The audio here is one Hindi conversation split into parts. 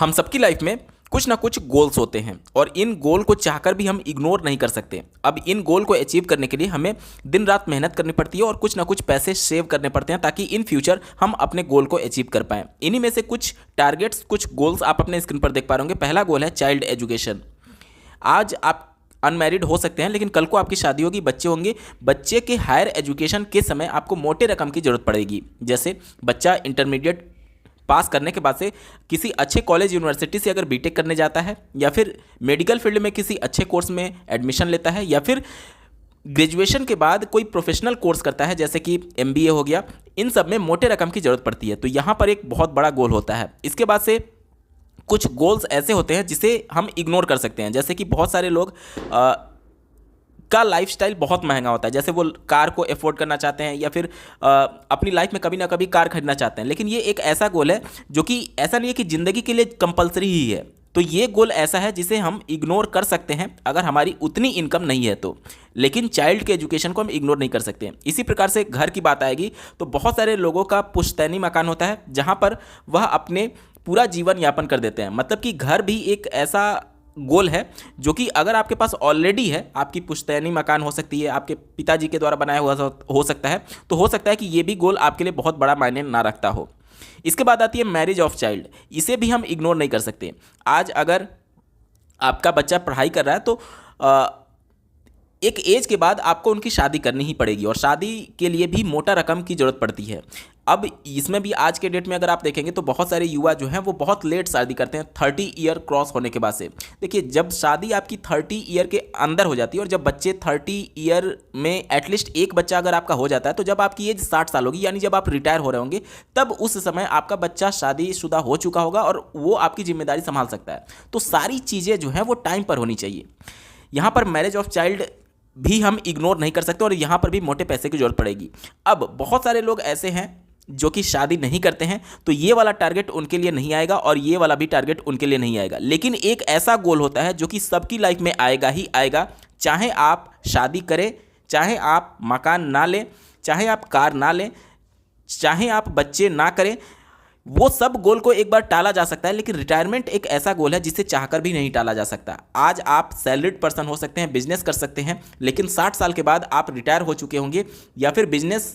हम सबकी लाइफ में कुछ ना कुछ गोल्स होते हैं और इन गोल को चाहकर भी हम इग्नोर नहीं कर सकते। अब इन गोल को अचीव करने के लिए हमें दिन रात मेहनत करनी पड़ती है और कुछ ना कुछ पैसे सेव करने पड़ते हैं ताकि इन फ्यूचर हम अपने गोल को अचीव कर पाएं। इन्हीं में से कुछ टारगेट्स, कुछ गोल्स आप अपने स्क्रीन पर देख पा रहे होंगे। पहला गोल है चाइल्ड एजुकेशन। आज आप अनमैरिड हो सकते हैं लेकिन कल को आपकी शादी होगी, बच्चे होंगे। बच्चे के हायर एजुकेशन के समय आपको मोटे रकम की जरूरत पड़ेगी। जैसे बच्चा इंटरमीडिएट पास करने के बाद से किसी अच्छे कॉलेज यूनिवर्सिटी से अगर बीटेक करने जाता है या फिर मेडिकल फील्ड में किसी अच्छे कोर्स में एडमिशन लेता है या फिर ग्रेजुएशन के बाद कोई प्रोफेशनल कोर्स करता है जैसे कि एमबीए हो गया, इन सब में मोटे रकम की जरूरत पड़ती है। तो यहाँ पर एक बहुत बड़ा गोल होता है। इसके बाद से कुछ गोल्स ऐसे होते हैं जिसे हम इग्नोर कर सकते हैं। जैसे कि बहुत सारे लोग का लाइफस्टाइल बहुत महंगा होता है, जैसे वो कार को अफोर्ड करना चाहते हैं या फिर अपनी लाइफ में कभी ना कभी कार खरीदना चाहते हैं। लेकिन ये एक ऐसा गोल है जो कि ऐसा नहीं है कि ज़िंदगी के लिए कंपलसरी ही है। तो ये गोल ऐसा है जिसे हम इग्नोर कर सकते हैं अगर हमारी उतनी इनकम नहीं है तो। लेकिन चाइल्ड के एजुकेशन को हम इग्नोर नहीं कर सकते। इसी प्रकार से घर की बात आएगी तो बहुत सारे लोगों का पुश्तैनी मकान होता है जहाँ पर वह अपने पूरा जीवन यापन कर देते हैं। मतलब कि घर भी एक ऐसा गोल है जो कि अगर आपके पास ऑलरेडी है, आपकी पुश्तैनी मकान हो सकती है, आपके पिताजी के द्वारा बनाया हुआ हो सकता है, तो हो सकता है कि ये भी गोल आपके लिए बहुत बड़ा मायने ना रखता हो। इसके बाद आती है मैरिज ऑफ चाइल्ड। इसे भी हम इग्नोर नहीं कर सकते। आज अगर आपका बच्चा पढ़ाई कर रहा है तो एक एज के बाद आपको उनकी शादी करनी ही पड़ेगी और शादी के लिए भी मोटा रकम की ज़रूरत पड़ती है। अब इसमें भी आज के डेट में अगर आप देखेंगे तो बहुत सारे युवा जो हैं वो बहुत लेट शादी करते हैं 30 ईयर क्रॉस होने के बाद से। देखिए, जब शादी आपकी 30 ईयर के अंदर हो जाती है और जब बच्चे 30 ईयर में एटलीस्ट एक बच्चा अगर आपका हो जाता है तो जब आपकी एज 60 साल होगी, यानी जब आप रिटायर हो रहे होंगे, तब उस समय आपका बच्चा शादीशुदा हो चुका होगा और वो आपकी जिम्मेदारी संभाल सकता है। तो सारी चीज़ें जो हैं वो टाइम पर होनी चाहिए। यहाँ पर मैरिज ऑफ चाइल्ड भी हम इग्नोर नहीं कर सकते और यहाँ पर भी मोटे पैसे की जरूरत पड़ेगी। अब बहुत सारे लोग ऐसे हैं जो कि शादी नहीं करते हैं, तो ये वाला टारगेट उनके लिए नहीं आएगा और ये वाला भी टारगेट उनके लिए नहीं आएगा। लेकिन एक ऐसा गोल होता है जो कि सबकी लाइफ में आएगा ही आएगा, चाहे आप शादी करें, चाहे आप मकान ना लें, चाहे आप कार ना लें, चाहे आप बच्चे ना करें। वो सब गोल को एक बार टाला जा सकता है, लेकिन रिटायरमेंट एक ऐसा गोल है जिसे चाहकर भी नहीं टाला जा सकता। आज आप सैलरीड पर्सन हो सकते हैं, बिजनेस कर सकते हैं, लेकिन 60 साल के बाद आप रिटायर हो चुके होंगे या फिर बिजनेस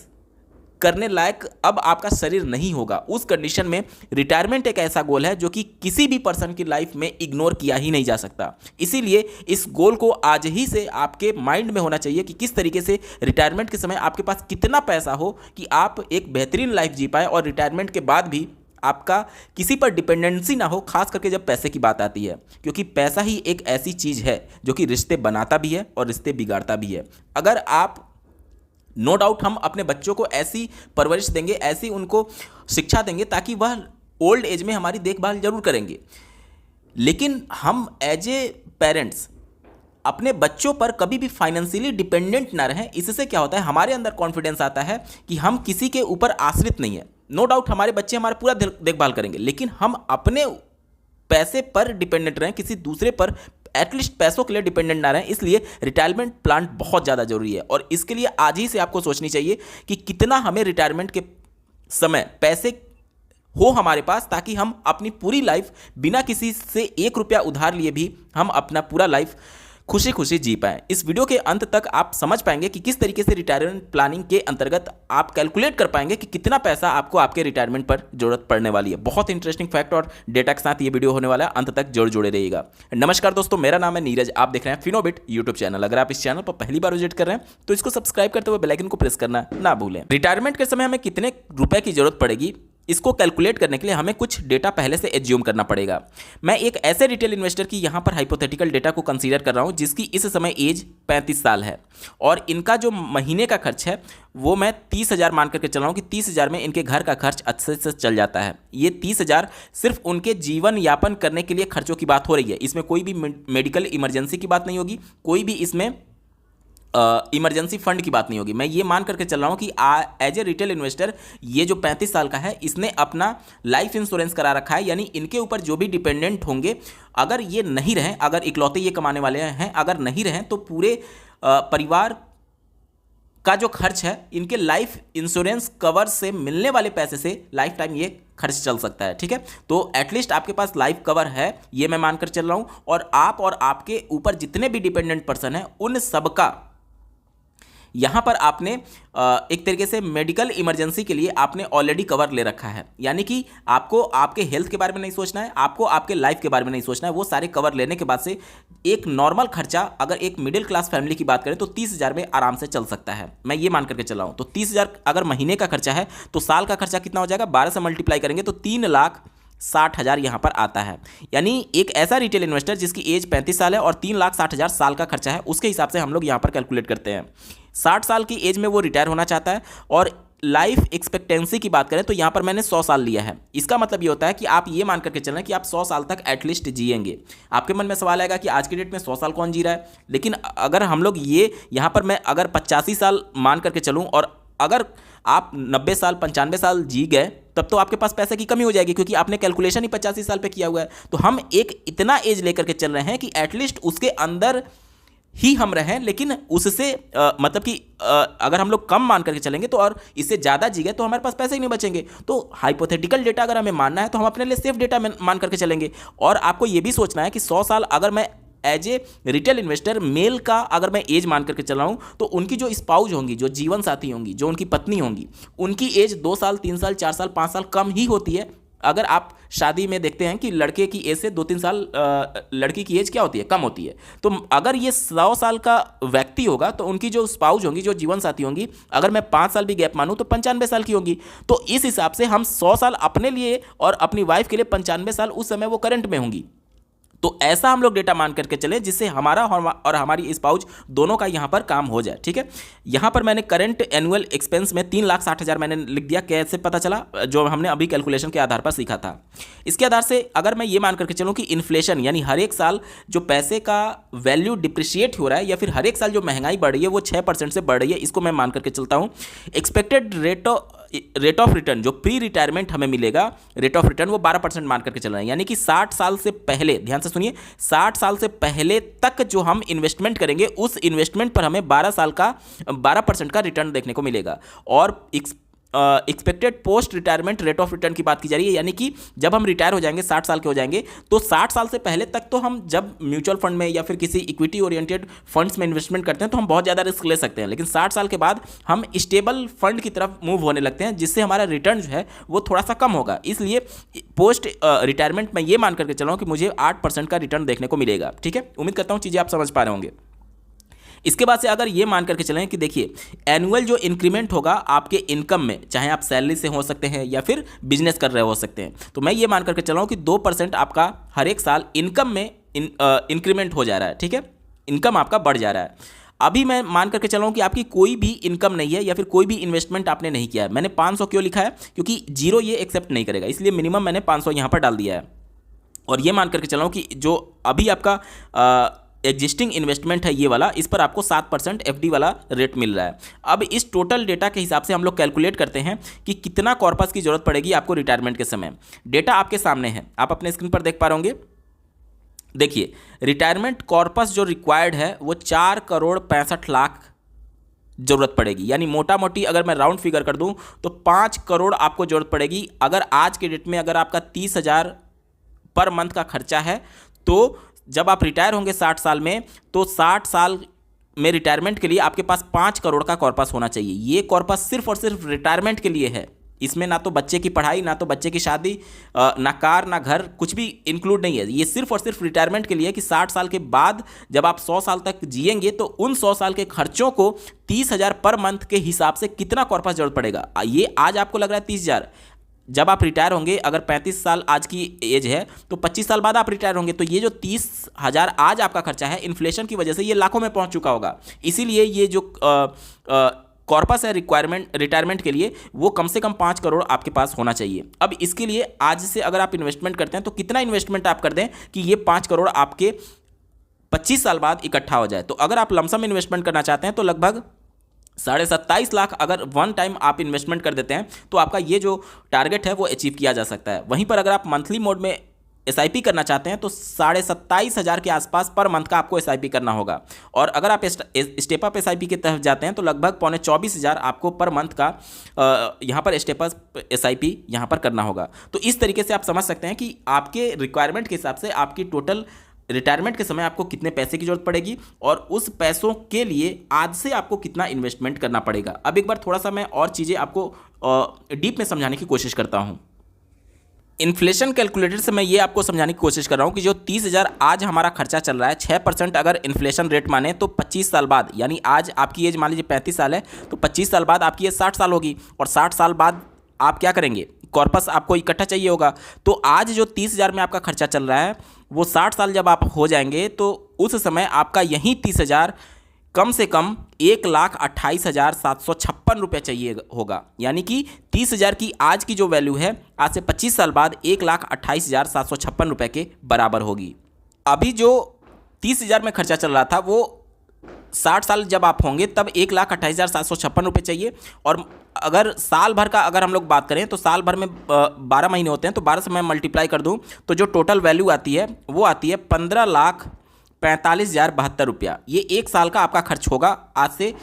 करने लायक अब आपका शरीर नहीं होगा। उस कंडीशन में रिटायरमेंट एक ऐसा गोल है जो कि किसी भी पर्सन की लाइफ में इग्नोर किया ही नहीं जा सकता। इसीलिए इस गोल को आज ही से आपके माइंड में होना चाहिए कि किस तरीके से रिटायरमेंट के समय आपके पास कितना पैसा हो कि आप एक बेहतरीन लाइफ जी पाए और रिटायरमेंट के बाद भी आपका किसी पर डिपेंडेंसी ना हो, खास करके जब पैसे की बात आती है। क्योंकि पैसा ही एक ऐसी चीज़ है जो कि रिश्ते बनाता भी है और रिश्ते बिगाड़ता भी है। अगर आप नो डाउट हम अपने बच्चों को ऐसी परवरिश देंगे, ऐसी उनको शिक्षा देंगे ताकि वह ओल्ड एज में हमारी देखभाल जरूर करेंगे, लेकिन हम एज ए पेरेंट्स अपने बच्चों पर कभी भी फाइनेंशियली डिपेंडेंट ना रहें। इससे क्या होता है, हमारे अंदर कॉन्फिडेंस आता है कि हम किसी के ऊपर आश्रित नहीं है। नो डाउट हमारे बच्चे हमारा पूरा देखभाल करेंगे, लेकिन हम अपने पैसे पर डिपेंडेंट रहें, किसी दूसरे पर एटलीस्ट पैसों के लिए डिपेंडेंट ना रहें। इसलिए रिटायरमेंट प्लान बहुत ज़्यादा जरूरी है और इसके लिए आज ही से आपको सोचनी चाहिए कि कितना हमें रिटायरमेंट के समय पैसे हो हमारे पास, ताकि हम अपनी पूरी लाइफ बिना किसी से 1 रुपया उधार लिए भी हम अपना पूरा लाइफ खुशी खुशी जी पाएं। इस वीडियो के अंत तक आप समझ पाएंगे कि किस तरीके से रिटायरमेंट प्लानिंग के अंतर्गत आप कैलकुलेट कर पाएंगे कि कितना पैसा आपको आपके रिटायरमेंट पर जरूरत पड़ने वाली है। बहुत इंटरेस्टिंग फैक्ट और डेटा के साथ ये वीडियो होने वाला है, अंत तक जरूर जुड़े रहिएगा। नमस्कार दोस्तों, मेरा नाम है नीरज, आप देख रहे हैं फिनोबिट यूट्यूब चैनल। अगर आप इस चैनल पर पहली बार विजिट कर रहे हैं तो इसको सब्सक्राइब करते हुए बेल आइकन को प्रेस करना ना भूलें। रिटायरमेंट के समय हमें कितने रुपए की जरूरत पड़ेगी, इसको कैलकुलेट करने के लिए हमें कुछ डेटा पहले से एज्यूम करना पड़ेगा। मैं एक ऐसे रिटेल इन्वेस्टर की यहाँ पर हाइपोथेटिकल डेटा को कंसीडर कर रहा हूँ जिसकी इस समय एज 35 साल है और इनका जो महीने का खर्च है वो मैं 30,000 मान करके चल रहा हूँ कि 30,000 में इनके घर का खर्च अच्छे से चल जाता है। ये 30,000 सिर्फ उनके जीवन यापन करने के लिए खर्चों की बात हो रही है। इसमें कोई भी मेडिकल इमरजेंसी की बात नहीं होगी, कोई भी इसमें इमरजेंसी फंड की बात नहीं होगी। मैं ये मान करके चल रहा हूँ कि एज ए रिटेल इन्वेस्टर ये जो 35 साल का है इसने अपना लाइफ इंश्योरेंस करा रखा है, यानी इनके ऊपर जो भी डिपेंडेंट होंगे, अगर ये नहीं रहें, अगर इकलौते ये कमाने वाले हैं, अगर नहीं रहें तो पूरे परिवार का जो खर्च है इनके लाइफ इंश्योरेंस कवर से मिलने वाले पैसे से लाइफ टाइम ये खर्च चल सकता है, ठीक है। तो एटलीस्ट आपके पास लाइफ कवर है, ये मैं मानकर चल रहा हूं, और आप और आपके ऊपर जितने भी डिपेंडेंट पर्सन हैं उन सबका यहां पर आपने एक तरीके से मेडिकल इमरजेंसी के लिए आपने ऑलरेडी कवर ले रखा है। यानी कि आपको आपके हेल्थ के बारे में नहीं सोचना है, आपको आपके लाइफ के बारे में नहीं सोचना है। वो सारे कवर लेने के बाद से एक नॉर्मल खर्चा, अगर एक मिडिल क्लास फैमिली की बात करें तो 30,000 में आराम से चल सकता है। मैं ये मान करके चला हूं। तो 30,000 अगर महीने का खर्चा है तो साल का खर्चा कितना हो जाएगा, 12 से मल्टीप्लाई करेंगे तो 3,60,000 यहाँ पर आता है। यानी एक ऐसा रिटेल इन्वेस्टर जिसकी एज 35 साल है और 3,60,000 साल का खर्चा है, उसके हिसाब से हम लोग यहाँ पर कैलकुलेट करते हैं। 60 साल की एज में वो रिटायर होना चाहता है। और लाइफ एक्सपेक्टेंसी की बात करें तो यहाँ पर मैंने 100 साल लिया है। इसका मतलब ये होता है कि आप ये मान करके चलें कि आप 100 साल तक एटलीस्ट जिएंगे। आपके मन में सवाल आएगा कि आज की डेट में 100 साल कौन जी रहा है, लेकिन अगर हम लोग ये यहाँ पर मैं अगर 85 साल मान करके चलूँ और अगर आप 90 साल 95 साल जी गए तब तो आपके पास पैसे की कमी हो जाएगी, क्योंकि आपने कैलकुलेशन ही 85 साल पे किया हुआ है। तो हम एक इतना एज लेकर के चल रहे हैं कि एटलीस्ट उसके अंदर ही हम रहें, लेकिन उससे मतलब कि अगर हम लोग कम मान करके चलेंगे तो और इससे ज़्यादा जी गए तो हमारे पास पैसे ही नहीं बचेंगे। तो हाइपोथेटिकल डेटा अगर हमें मानना है तो हम अपने लिए सेफ डेटा मान करके चलेंगे। और आपको ये भी सोचना है कि 100 साल अगर मैं एज ए रिटेल इन्वेस्टर मेल का अगर मैं एज मान करके चल रहा हूँ तो उनकी जो स्पाउज होंगी, जो जीवन साथी होंगी, जो उनकी पत्नी होंगी, उनकी एज 2 साल 3 साल 4 साल 5 साल कम ही होती है। अगर आप शादी में देखते हैं कि लड़के की एज से 2-3 साल लड़की की एज क्या होती है, कम होती है। तो अगर ये 100 साल का व्यक्ति होगा तो उनकी जो स्पाउज होंगी, जो जीवन साथी होंगी, अगर मैं 5 साल भी गैप मानूं तो 95 साल की होंगी। तो इस हिसाब से हम 100 साल अपने लिए और अपनी वाइफ के लिए 95 साल उस समय वो करंट में होंगी। तो ऐसा हम लोग डेटा मान करके चलें जिससे हमारा और हमारी स्पाउज दोनों का यहाँ पर काम हो जाए, ठीक है। यहाँ पर मैंने करंट एनुअल एक्सपेंस में 3,60,000 मैंने लिख दिया। कैसे पता चला, जो हमने अभी कैलकुलेशन के आधार पर सीखा था। इसके आधार से अगर मैं ये मान करके चलूँ कि इन्फ्लेशन यानी हर एक साल जो पैसे का वैल्यू डिप्रिशिएट हो रहा है या फिर हर एक साल जो महंगाई बढ़ रही है वो 6% से बढ़ रही है, इसको मैं मान करके चलता हूँ। एक्सपेक्टेड रेट ऑफ रिटर्न जो प्री रिटायरमेंट हमें मिलेगा, रेट ऑफ रिटर्न वो 12% मान करके चल रहे हैं। यानी कि 60 साल से पहले, ध्यान से सुनिए, 60 साल से पहले तक जो हम इन्वेस्टमेंट करेंगे उस इन्वेस्टमेंट पर हमें 12% का रिटर्न देखने को मिलेगा। और expected post retirement rate of return की बात की जा रही है। यानी कि जब हम रिटायर हो जाएंगे, 60 साल के हो जाएंगे, तो 60 साल से पहले तक तो हम जब म्यूचुअल फंड में या फिर किसी इक्विटी ओरिएंटेड फंड्स में इन्वेस्टमेंट करते हैं तो हम बहुत ज़्यादा रिस्क ले सकते हैं। लेकिन 60 साल के बाद हम स्टेबल फंड की तरफ मूव होने लगते हैं, जिससे हमारा रिटर्न जो है वो थोड़ा सा कम होगा। इसलिए पोस्ट रिटायरमेंट में ये मान करके चल रहा हूँ कि मुझे 8% का रिटर्न देखने को मिलेगा, ठीक है। उम्मीद करता हूँ चीज़ें आप समझ पा रहे होंगे। इसके बाद से अगर ये मान करके चलें कि देखिए एनुअल जो इंक्रीमेंट होगा आपके इनकम में, चाहे आप सैलरी से हो सकते हैं या फिर बिजनेस कर रहे हो सकते हैं, तो मैं ये मान करके चल रहा हूँ कि 2% आपका हर एक साल इनकम में इंक्रीमेंट हो जा रहा है, ठीक है। इनकम आपका बढ़ जा रहा है। अभी मैं मान करके चल रहा हूँ कि आपकी कोई भी इनकम नहीं है या फिर कोई भी इन्वेस्टमेंट आपने नहीं किया है। मैंने 500 क्यों लिखा है, क्योंकि जीरो ये एक्सेप्ट नहीं करेगा, इसलिए मिनिमम मैंने 500 यहाँ पर डाल दिया है। और ये मान करके चल रहा हूँ कि जो अभी आपका एग्जिस्टिंग इन्वेस्टमेंट है ये वाला, इस पर आपको 7% एफडी वाला रेट मिल रहा है। अब इस टोटल डेटा के हिसाब से हम लोग कैलकुलेट करते हैं कि कितना कॉर्पस की जरूरत पड़ेगी आपको रिटायरमेंट के समय। डेटा आपके सामने है, आप अपने स्क्रीन पर देख पा रहे होंगे। देखिए रिटायरमेंट कॉर्पस जो रिक्वायर्ड है वो 4,65,00,000 जरूरत पड़ेगी। यानी मोटा मोटी अगर मैं राउंड फिगर कर दूं तो 5 करोड़ आपको जरूरत पड़ेगी। अगर आज के डेट में अगर आपका 30,000 पर मंथ का खर्चा है तो जब आप रिटायर होंगे 60 साल में, तो 60 साल में रिटायरमेंट के लिए आपके पास 5 करोड़ का कॉर्पस होना चाहिए। ये कॉर्पस सिर्फ और सिर्फ रिटायरमेंट के लिए है। इसमें ना तो बच्चे की पढ़ाई, ना तो बच्चे की शादी, ना कार, ना घर, कुछ भी इंक्लूड नहीं है। ये सिर्फ और सिर्फ रिटायरमेंट के लिए कि 60 साल के बाद जब आप 100 साल तक जिएंगे तो उन 100 साल के खर्चों को 30,000 पर मंथ के हिसाब से कितना कॉर्पस जरूरत पड़ेगा। ये आज आपको लग रहा है 30,000, जब आप रिटायर होंगे, अगर 35 साल आज की एज है तो 25 साल बाद आप रिटायर होंगे, तो ये जो 30,000 आज आपका खर्चा है, इन्फ्लेशन की वजह से ये लाखों में पहुंच चुका होगा। इसीलिए ये जो कॉर्पस है रिटायरमेंट के लिए वो कम से कम 5 करोड़ आपके पास होना चाहिए। अब इसके लिए आज से अगर आप इन्वेस्टमेंट करते हैं तो कितना इन्वेस्टमेंट आप कर दें कि ये 5 करोड़ आपके 25 साल बाद इकट्ठा हो जाए। तो अगर आप लमसम इन्वेस्टमेंट करना चाहते हैं तो लगभग 27.5 लाख अगर वन टाइम आप इन्वेस्टमेंट कर देते हैं तो आपका ये जो टारगेट है वो अचीव किया जा सकता है। वहीं पर अगर आप मंथली मोड में SIP करना चाहते हैं तो 27,500 के आसपास पर मंथ का आपको SIP करना होगा। और अगर आप स्टेप अप SIP के तहत जाते हैं तो लगभग 24,500 आपको पर मंथ का यहाँ पर स्टेप अप SIP यहाँ पर करना होगा। तो इस तरीके से आप समझ सकते हैं कि आपके रिक्वायरमेंट के हिसाब से आपकी टोटल रिटायरमेंट के समय आपको कितने पैसे की जरूरत पड़ेगी और उस पैसों के लिए आज से आपको कितना इन्वेस्टमेंट करना पड़ेगा। अब एक बार थोड़ा सा मैं और चीज़ें आपको डीप में समझाने की कोशिश करता हूँ। इन्फ्लेशन कैलकुलेटर से मैं ये आपको समझाने की कोशिश कर रहा हूँ कि जो 30,000 आज हमारा खर्चा चल रहा है, 6% अगर इन्फ्लेशन रेट माने तो 25 साल बाद, यानी आज आपकी एज मान लीजिए 35 साल है तो 25 साल बाद आपकी एज 60 साल होगी और 60 साल बाद आप क्या करेंगे, कॉर्पस आपको इकट्ठा चाहिए होगा। तो आज जो 30,000 में आपका खर्चा चल रहा है वो 60 साल जब आप हो जाएंगे तो उस समय आपका यही 30,000 कम से कम 1,28,756 रुपये चाहिए होगा। यानी कि 30,000 की आज की जो वैल्यू है आज से 25 साल बाद 1,28,756 रुपये के बराबर होगी। अभी जो 30,000 में खर्चा चल रहा था वो 60 साल जब आप होंगे तब 1,28,756 रुपये चाहिए। और अगर साल भर का अगर हम लोग बात करें तो साल भर में 12 महीने होते हैं तो 12 से मैं मल्टीप्लाई कर दूं तो जो टोटल वैल्यू आती है वो आती है 15,45,072 रुपया। ये एक साल का आपका खर्च होगा आज से।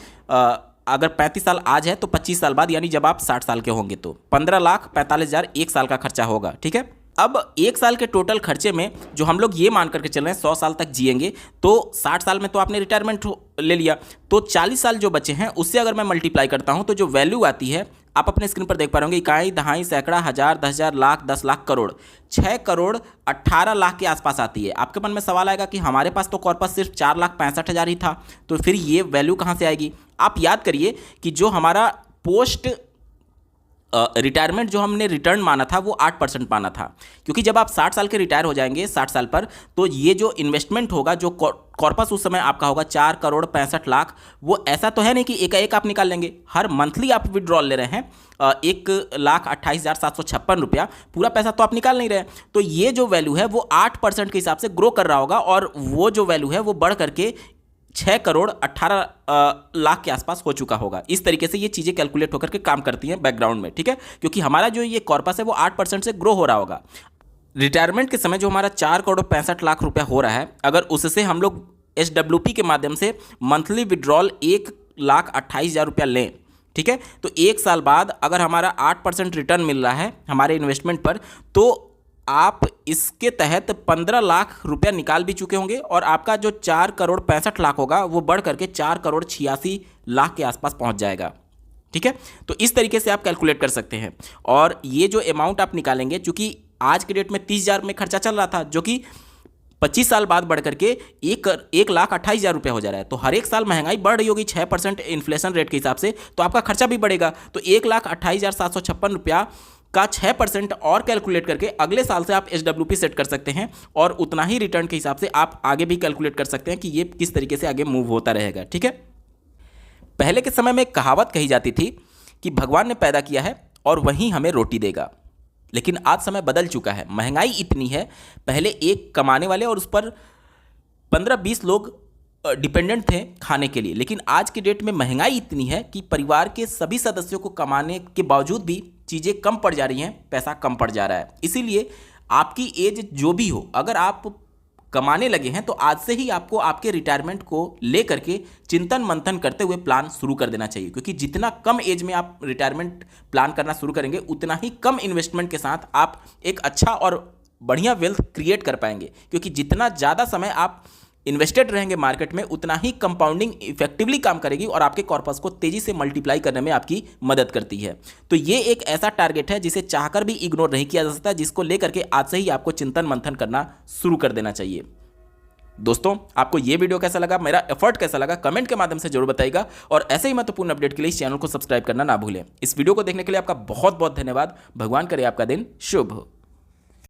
अगर 35 साल आज है तो 25 साल बाद यानी जब आप 60 साल के होंगे तो 15,45,000 एक साल का खर्चा होगा। ठीक है, अब एक साल के टोटल खर्चे में जो हम लोग ये मान करके चल रहे हैं 100 साल तक जिएंगे तो 60 साल में तो आपने रिटायरमेंट ले लिया, तो 40 साल जो बचे हैं उससे अगर मैं मल्टीप्लाई करता हूं तो जो वैल्यू आती है आप अपने स्क्रीन पर देख पा रहे होंगे, इकाई, दहाई, सैकड़ा, हजार, 10,000, लाख, 10 लाख, करोड़, 6 करोड़ 18 लाख के आसपास आती है। आपके मन में सवाल आएगा कि हमारे पास तो कॉर्पस सिर्फ 4,65,000 ही था, तो फिर ये वैल्यू कहाँ से आएगी। आप याद करिए कि जो हमारा पोस्ट रिटायरमेंट जो हमने रिटर्न माना था वो 8% माना था, क्योंकि जब आप 60 साल के रिटायर हो जाएंगे 60 साल पर तो ये जो इन्वेस्टमेंट होगा, जो कॉर्पस उस समय आपका होगा 4,65,00,000, वो ऐसा तो है नहीं कि एक आप निकाल लेंगे। हर मंथली आप विड्रॉल ले रहे हैं 1,28,756 रुपया, पूरा पैसा तो आप निकाल नहीं रहे। तो ये जो वैल्यू है वो 8% के हिसाब से ग्रो कर रहा होगा और वो जो वैल्यू है वो बढ़ करके 6,18,00,000 के आसपास हो चुका होगा। इस तरीके से ये चीज़ें कैलकुलेट होकर के काम करती हैं बैकग्राउंड में। ठीक है, क्योंकि हमारा जो ये कॉर्पस है वो 8% से ग्रो हो रहा होगा। रिटायरमेंट के समय जो हमारा 4,65,00,000 रुपया हो रहा है, अगर उससे हम लोग SWP के माध्यम से मंथली विड्रॉल 1,28,000 रुपया लें, ठीक है, तो एक साल बाद अगर हमारा 8% रिटर्न मिल रहा है हमारे इन्वेस्टमेंट पर तो आप इसके तहत 15 लाख रुपया निकाल भी चुके होंगे और आपका जो 4,65,00,000 होगा वो बढ़ करके 4,86,00,000 के आसपास पहुंच जाएगा। ठीक है, तो इस तरीके से आप कैलकुलेट कर सकते हैं। और ये जो अमाउंट आप निकालेंगे, चूंकि आज के डेट में 30,000 में खर्चा चल रहा था जो कि 25 साल बाद बढ़ करके 1,28,000 रुपये हो जा रहा है, तो हर एक साल महंगाई बढ़ रही होगी 6% इन्फ्लेशन रेट के हिसाब से, तो आपका खर्चा भी बढ़ेगा। तो 1,28,756 रुपया का 6% और कैलकुलेट करके अगले साल से आप SWP सेट कर सकते हैं और उतना ही रिटर्न के हिसाब से आप आगे भी कैलकुलेट कर सकते हैं कि ये किस तरीके से आगे मूव होता रहेगा। ठीक है, पहले के समय में एक कहावत कही जाती थी कि भगवान ने पैदा किया है और वहीं हमें रोटी देगा, लेकिन आज समय बदल चुका है। महंगाई इतनी है, पहले एक कमाने वाले और उस पर 15-20 लोग डिपेंडेंट थे खाने के लिए, लेकिन आज की डेट में महंगाई इतनी है कि परिवार के सभी सदस्यों को कमाने के बावजूद भी चीज़ें कम पड़ जा रही हैं, पैसा कम पड़ जा रहा है। इसीलिए आपकी एज जो भी हो, अगर आप कमाने लगे हैं तो आज से ही आपको आपके रिटायरमेंट को लेकर के चिंतन मंथन करते हुए प्लान शुरू कर देना चाहिए, क्योंकि जितना कम एज में आप रिटायरमेंट प्लान करना शुरू करेंगे उतना ही कम इन्वेस्टमेंट के साथ आप एक अच्छा और बढ़िया वेल्थ क्रिएट कर पाएंगे। क्योंकि जितना ज़्यादा समय आप इन्वेस्टेड रहेंगे मार्केट में उतना ही कंपाउंडिंग इफेक्टिवली काम करेगी और आपके कॉर्पस को तेजी से मल्टीप्लाई करने में आपकी मदद करती है। तो ये एक ऐसा टारगेट है जिसे चाहकर भी इग्नोर नहीं किया जा सकता, जिसको लेकर के आज से ही आपको चिंतन मंथन करना शुरू कर देना चाहिए। दोस्तों, आपको ये वीडियो कैसा लगा, मेरा एफर्ट कैसा लगा, कमेंट के माध्यम से जरूर बताइएगा और ऐसे ही महत्वपूर्ण अपडेट के लिए इस चैनल को सब्सक्राइब करना ना भूलें। इस वीडियो को देखने के लिए आपका बहुत बहुत धन्यवाद। भगवान करे आपका दिन शुभ हो।